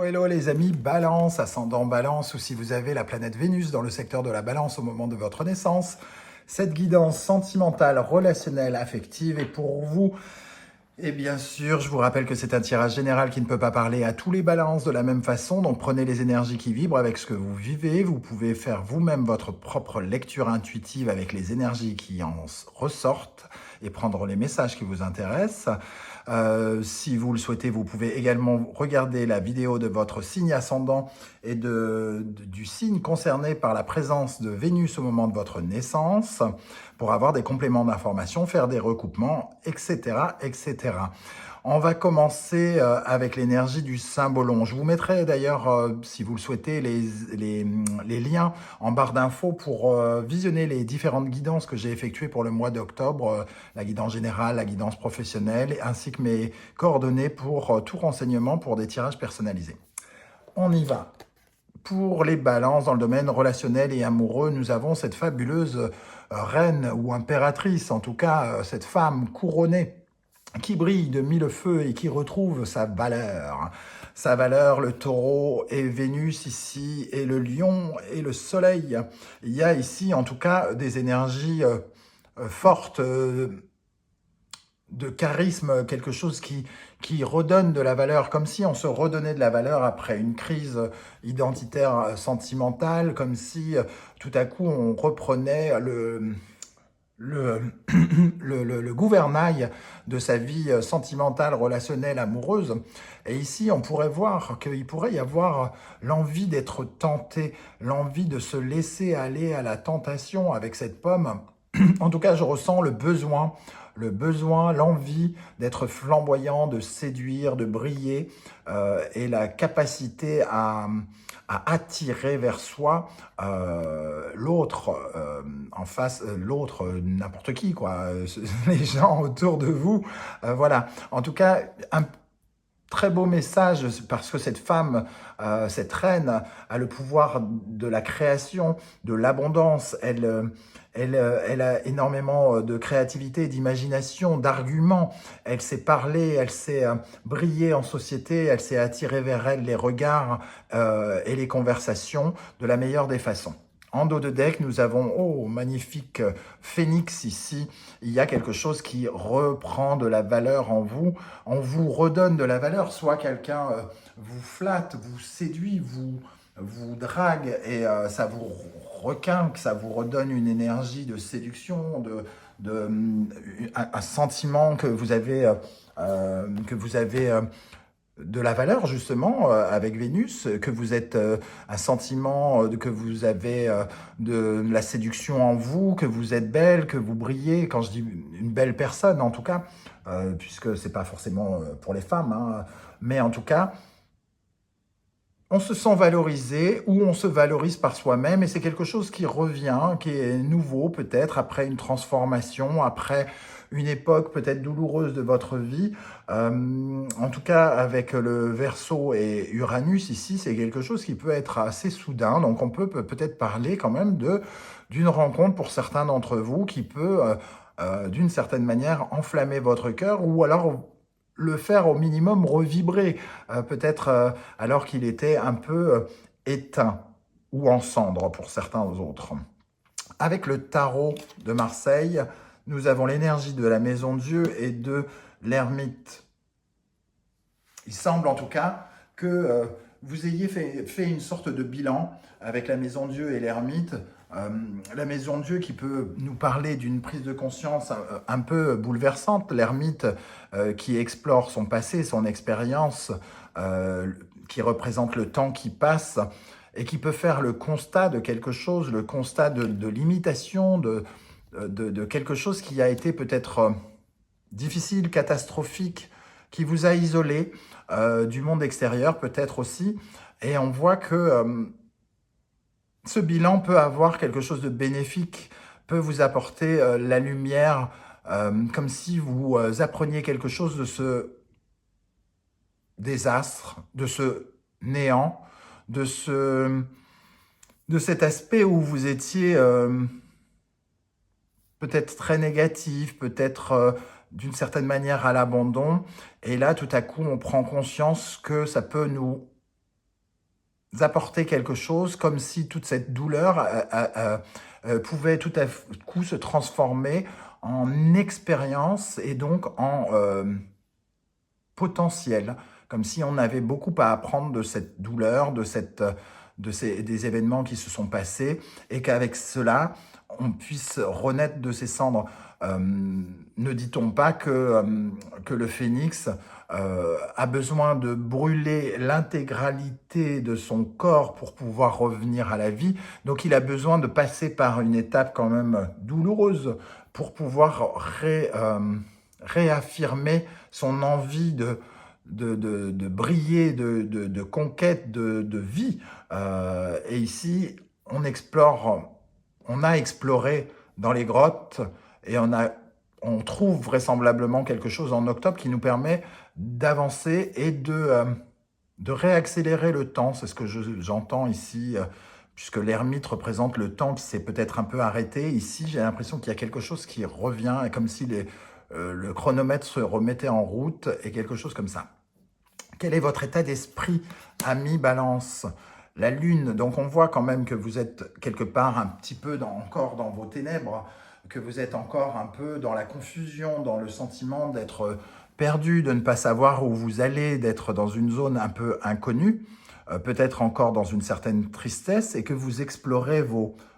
Hello les amis, Balance, ascendant Balance, ou si vous avez la planète Vénus dans le secteur de la Balance au moment de votre naissance, cette guidance sentimentale, relationnelle, affective est pour vous. Et bien sûr, je vous rappelle que c'est un tirage général qui ne peut pas parler à tous les balances de la même façon, donc prenez les énergies qui vibrent avec ce que vous vivez. Vous pouvez faire vous-même votre propre lecture intuitive avec les énergies qui en ressortent et prendre les messages qui vous intéressent. Si vous le souhaitez, vous pouvez également regarder la vidéo de votre signe ascendant et du signe concerné par la présence de Vénus au moment de votre naissance pour avoir des compléments d'information, faire des recoupements, etc., etc. On va commencer avec l'énergie du symbolon. Je vous mettrai d'ailleurs, si vous le souhaitez, les liens en barre d'infos pour visionner les différentes guidances que j'ai effectuées pour le mois d'octobre, la guidance générale, la guidance professionnelle, ainsi que mes coordonnées pour tout renseignement pour des tirages personnalisés. On y va. Pour les balances dans le domaine relationnel et amoureux, nous avons cette fabuleuse reine ou impératrice, en tout cas cette femme couronnée qui brille de mille feux et qui retrouve sa valeur. Sa valeur, le taureau et Vénus ici, et le lion et le soleil. Il y a ici en tout cas des énergies fortes, de charisme, quelque chose qui redonne de la valeur, comme si on se redonnait de la valeur après une crise identitaire sentimentale, comme si tout à coup on reprenait le, le gouvernail de sa vie sentimentale, relationnelle, amoureuse. Et ici, on pourrait voir qu'il pourrait y avoir l'envie d'être tenté, l'envie de se laisser aller à la tentation avec cette pomme. En tout cas, je ressens le besoin, l'envie d'être flamboyant, de séduire, de briller, et la capacité à attirer vers soi l'autre en face, l'autre, n'importe qui, quoi, les gens autour de vous. Voilà. En tout cas, un très beau message parce que cette femme, cette reine, a le pouvoir de la création, de l'abondance. Elle a énormément de créativité, d'imagination, d'arguments. Elle sait parler, elle sait briller en société, elle sait attirer vers elle les regards et les conversations de la meilleure des façons. En dos de deck, nous avons, oh, magnifique phénix ici. Il y a quelque chose qui reprend de la valeur en vous. On vous redonne de la valeur. Soit quelqu'un vous flatte, vous séduit, vous drague et ça vous requinque, ça vous redonne une énergie de séduction, un sentiment que vous avez, de la valeur justement avec Vénus, que vous êtes un sentiment que vous avez de la séduction en vous, que vous êtes belle, que vous brillez. Quand je dis une belle personne, en tout cas, puisque c'est pas forcément pour les femmes, hein, mais en tout cas, on se sent valorisé ou on se valorise par soi-même et c'est quelque chose qui revient, qui est nouveau peut-être après une transformation, après une époque peut-être douloureuse de votre vie. En tout cas, avec le Verseau et Uranus ici, c'est quelque chose qui peut être assez soudain. Donc on peut peut-être parler quand même d'une rencontre pour certains d'entre vous qui peut, d'une certaine manière, enflammer votre cœur ou alors le faire au minimum revibrer, peut-être alors qu'il était un peu éteint ou en cendres pour certains autres. Avec le tarot de Marseille, nous avons l'énergie de la Maison Dieu et de l'ermite. Il semble en tout cas que vous ayez fait une sorte de bilan avec la Maison Dieu et l'ermite. La Maison Dieu qui peut nous parler d'une prise de conscience un peu bouleversante, l'ermite qui explore son passé, son expérience, qui représente le temps qui passe et qui peut faire le constat de quelque chose, le constat de l'imitation, de quelque chose qui a été peut-être difficile, catastrophique, qui vous a isolé du monde extérieur peut-être aussi. Et on voit que ce bilan peut avoir quelque chose de bénéfique, peut vous apporter la lumière, comme si vous appreniez quelque chose de ce désastre, de ce néant, de cet aspect où vous étiez peut-être très négatif, peut-être d'une certaine manière à l'abandon. Et là, tout à coup, on prend conscience que ça peut nous apporter quelque chose, comme si toute cette douleur pouvait tout à coup se transformer en expérience et donc en potentiel, comme si on avait beaucoup à apprendre de cette douleur, des événements qui se sont passés, et qu'avec cela, on puisse renaître de ses cendres. Euh, Ne dit-on pas que le phénix a besoin de brûler l'intégralité de son corps pour pouvoir revenir à la vie? Donc il a besoin de passer par une étape quand même douloureuse pour pouvoir réaffirmer son envie de briller, de conquête, de vie. Et ici, on a exploré dans les grottes et on trouve vraisemblablement quelque chose en octobre qui nous permet d'avancer et de réaccélérer le temps. C'est ce que j'entends ici, puisque l'ermite représente le temps qui s'est peut-être un peu arrêté. Ici, j'ai l'impression qu'il y a quelque chose qui revient, et comme si le chronomètre se remettait en route, et quelque chose comme ça. Quel est votre état d'esprit, ami Balance? La Lune, donc on voit quand même que vous êtes quelque part un petit peu encore dans vos ténèbres, que vous êtes encore un peu dans la confusion, dans le sentiment d'être perdu, de ne pas savoir où vous allez, d'être dans une zone un peu inconnue, peut-être encore dans une certaine tristesse, et que vous explorez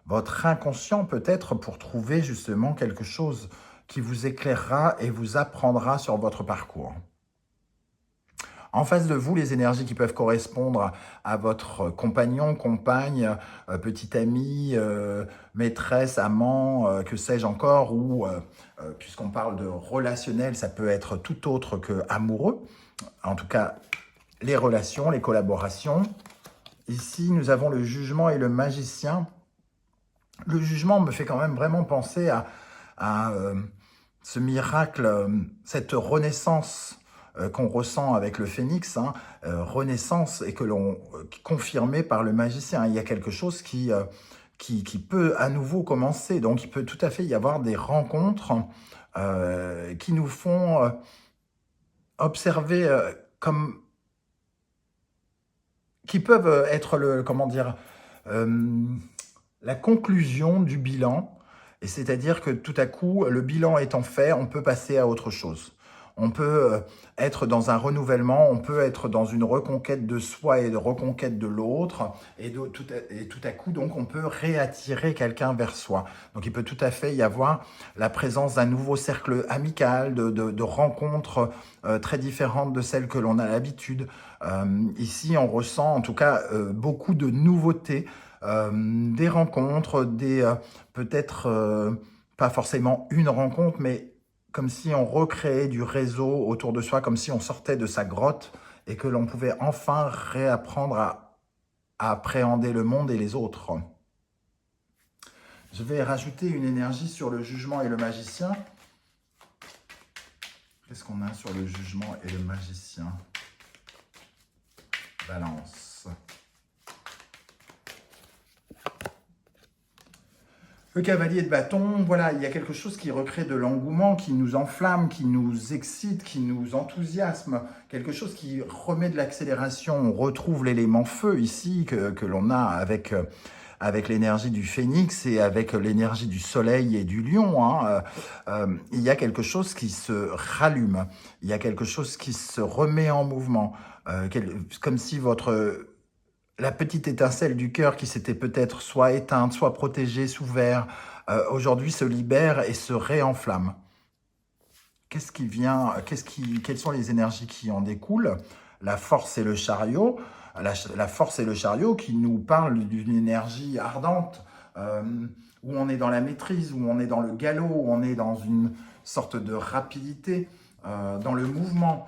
votre inconscient peut-être pour trouver justement quelque chose qui vous éclairera et vous apprendra sur votre parcours. En face de vous, les énergies qui peuvent correspondre à votre compagnon, compagne, petit ami, maîtresse, amant, que sais-je encore, ou puisqu'on parle de relationnel, ça peut être tout autre que amoureux. En tout cas, les relations, les collaborations. Ici, nous avons le jugement et le magicien. Le jugement me fait quand même vraiment penser à ce miracle, cette renaissance qu'on ressent avec le phénix, renaissance, et que l'on confirmée par le magicien. Il y a quelque chose qui peut à nouveau commencer. Donc il peut tout à fait y avoir des rencontres qui nous font observer comme qui peuvent être la conclusion du bilan. Et c'est-à-dire que tout à coup, le bilan étant fait, on peut passer à autre chose. On peut être dans un renouvellement, on peut être dans une reconquête de soi et de reconquête de l'autre, et tout à coup, donc, on peut réattirer quelqu'un vers soi. Donc, il peut tout à fait y avoir la présence d'un nouveau cercle amical, de rencontres très différentes de celles que l'on a l'habitude. Ici, on ressent en tout cas beaucoup de nouveautés, des rencontres, peut-être pas forcément une rencontre, mais comme si on recréait du réseau autour de soi, comme si on sortait de sa grotte et que l'on pouvait enfin réapprendre à appréhender le monde et les autres. Je vais rajouter une énergie sur le jugement et le magicien. Qu'est-ce qu'on a sur le jugement et le magicien? Balance. Le cavalier de bâton, voilà, il y a quelque chose qui recrée de l'engouement, qui nous enflamme, qui nous excite, qui nous enthousiasme, quelque chose qui remet de l'accélération. On retrouve l'élément feu ici que l'on a avec l'énergie du phénix et avec l'énergie du soleil et du lion. Il y a quelque chose qui se rallume, il y a quelque chose qui se remet en mouvement, comme si la petite étincelle du cœur qui s'était peut-être soit éteinte, soit protégée sous verre, aujourd'hui se libère et se réenflamme. Qu'est-ce qui vient, quelles sont les énergies qui en découlent? La force et le chariot. La force et le chariot qui nous parlent d'une énergie ardente, où on est dans la maîtrise, où on est dans le galop, où on est dans une sorte de rapidité, dans le mouvement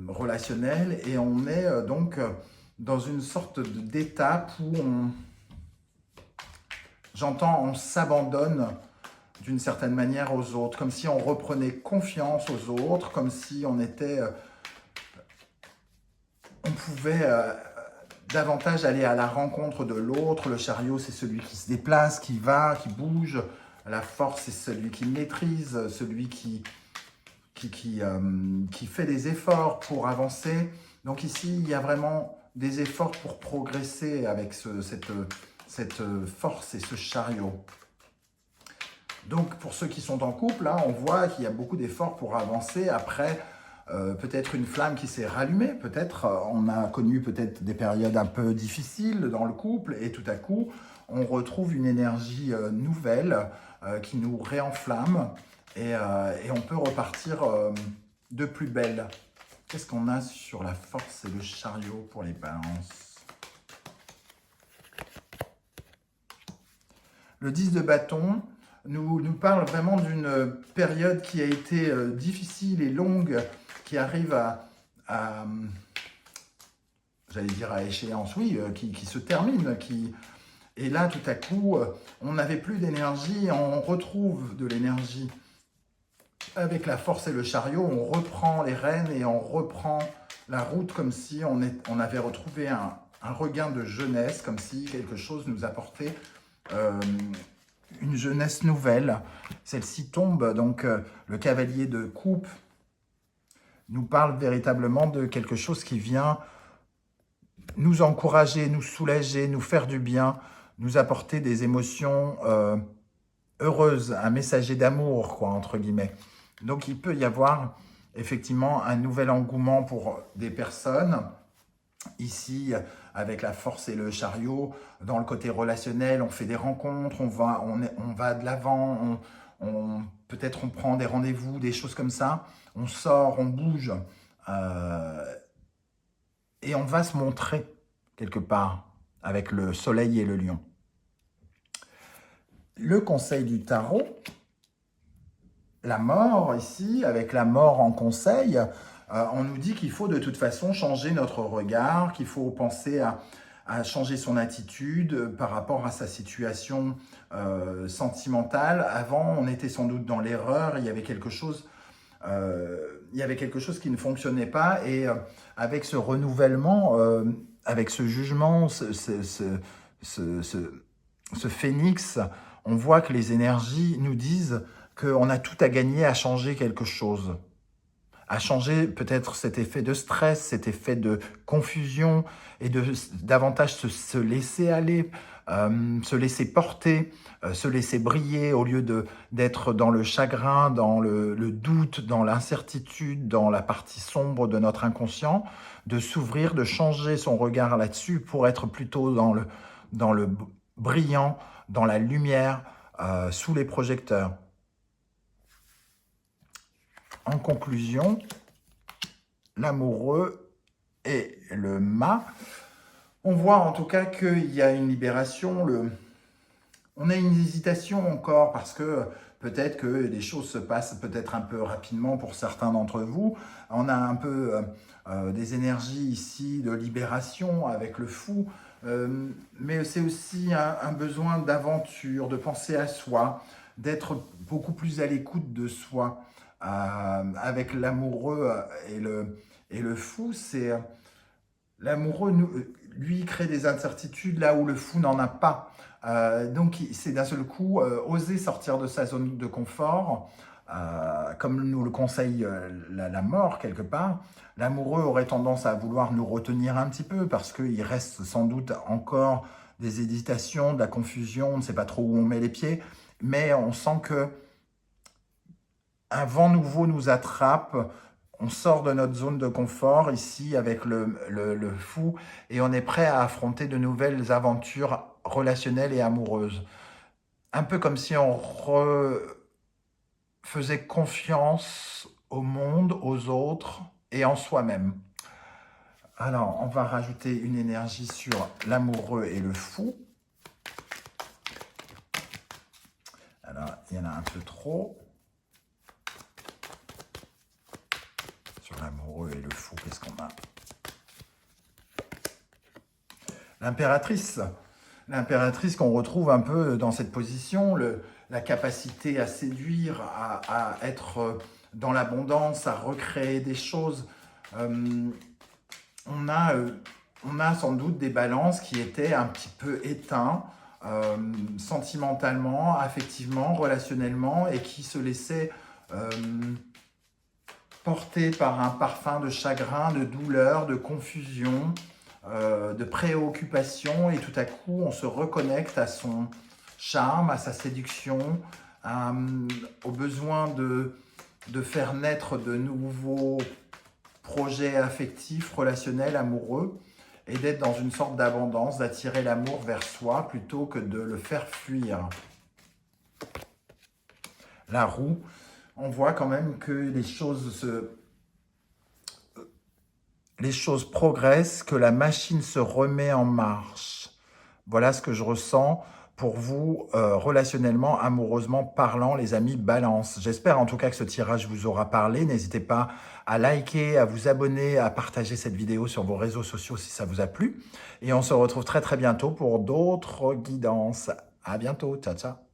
relationnel, et on est donc dans une sorte d'étape où on s'abandonne d'une certaine manière aux autres, comme si on reprenait confiance aux autres, comme si on pouvait davantage aller à la rencontre de l'autre. Le chariot, c'est celui qui se déplace, qui va, qui bouge. La force, c'est celui qui maîtrise, celui qui fait des efforts pour avancer. Donc ici, il y a vraiment des efforts pour progresser avec cette force et ce chariot. Donc, pour ceux qui sont en couple, là, on voit qu'il y a beaucoup d'efforts pour avancer après peut-être une flamme qui s'est rallumée. Peut-être on a connu peut-être des périodes un peu difficiles dans le couple et tout à coup, on retrouve une énergie nouvelle qui nous réenflamme et on peut repartir de plus belle. Qu'est-ce qu'on a sur la force et le chariot pour les balances? Le 10 de bâton nous parle vraiment d'une période qui a été difficile et longue, qui arrive j'allais dire à échéance, oui, qui se termine. Et là, tout à coup, on n'avait plus d'énergie, on retrouve de l'énergie. Avec la force et le chariot, on reprend les rênes et on reprend la route comme si on avait retrouvé un regain de jeunesse, comme si quelque chose nous apportait une jeunesse nouvelle. Celle-ci tombe, donc le cavalier de coupe nous parle véritablement de quelque chose qui vient nous encourager, nous soulager, nous faire du bien, nous apporter des émotions heureuses, un messager d'amour, quoi, entre guillemets. Donc il peut y avoir effectivement un nouvel engouement pour des personnes. Ici, avec la force et le chariot, dans le côté relationnel, on fait des rencontres, on va de l'avant, peut-être on prend des rendez-vous, des choses comme ça, on sort, on bouge, et on va se montrer quelque part avec le soleil et le lion. Le conseil du tarot, la mort ici, avec la mort en conseil, on nous dit qu'il faut de toute façon changer notre regard, qu'il faut penser à changer son attitude par rapport à sa situation sentimentale. Avant, on était sans doute dans l'erreur, il y avait quelque chose qui ne fonctionnait pas et avec ce renouvellement, avec ce jugement, ce phénix, on voit que les énergies nous disent qu'on a tout à gagner à changer quelque chose, à changer peut-être cet effet de stress, cet effet de confusion et de davantage se laisser aller, se laisser porter, se laisser briller au lieu d'être dans le chagrin, dans le doute, dans l'incertitude, dans la partie sombre de notre inconscient, de s'ouvrir, de changer son regard là-dessus pour être plutôt dans le brillant, dans la lumière, sous les projecteurs. En conclusion, l'amoureux et le mât, on voit en tout cas qu'il y a une libération, on a une hésitation encore parce que peut-être que les choses se passent peut-être un peu rapidement pour certains d'entre vous. On a un peu des énergies ici de libération avec le fou, mais c'est aussi un besoin d'aventure, de penser à soi, d'être beaucoup plus à l'écoute de soi. Avec l'amoureux et le fou, c'est l'amoureux, lui, crée des incertitudes là où le fou n'en a pas. Donc, c'est d'un seul coup oser sortir de sa zone de confort, comme nous le conseille la mort quelque part. L'amoureux aurait tendance à vouloir nous retenir un petit peu parce qu'il reste sans doute encore des hésitations, de la confusion, on ne sait pas trop où on met les pieds, mais on sent que un vent nouveau nous attrape, on sort de notre zone de confort ici avec le fou et on est prêt à affronter de nouvelles aventures relationnelles et amoureuses. Un peu comme si on faisait confiance au monde, aux autres et en soi-même. Alors, on va rajouter une énergie sur l'amoureux et le fou. Alors, il y en a un peu trop. Sur l'amoureux et le fou, qu'est-ce qu'on a? L'impératrice. L'impératrice qu'on retrouve un peu dans cette position, la capacité à séduire, à être dans l'abondance, à recréer des choses. On a sans doute des balances qui étaient un petit peu éteintes, sentimentalement, affectivement, relationnellement, et qui se laissaient porter par un parfum de chagrin, de douleur, de confusion, de préoccupation et tout à coup on se reconnecte à son charme, à sa séduction, au besoin de faire naître de nouveaux projets affectifs, relationnels, amoureux et d'être dans une sorte d'abondance, d'attirer l'amour vers soi plutôt que de le faire fuir. La roue, on voit quand même que les choses progressent, que la machine se remet en marche. Voilà ce que je ressens pour vous, relationnellement, amoureusement parlant, les amis Balance. J'espère en tout cas que ce tirage vous aura parlé. N'hésitez pas à liker, à vous abonner, à partager cette vidéo sur vos réseaux sociaux si ça vous a plu. Et on se retrouve très très bientôt pour d'autres guidances. À bientôt, ciao ciao.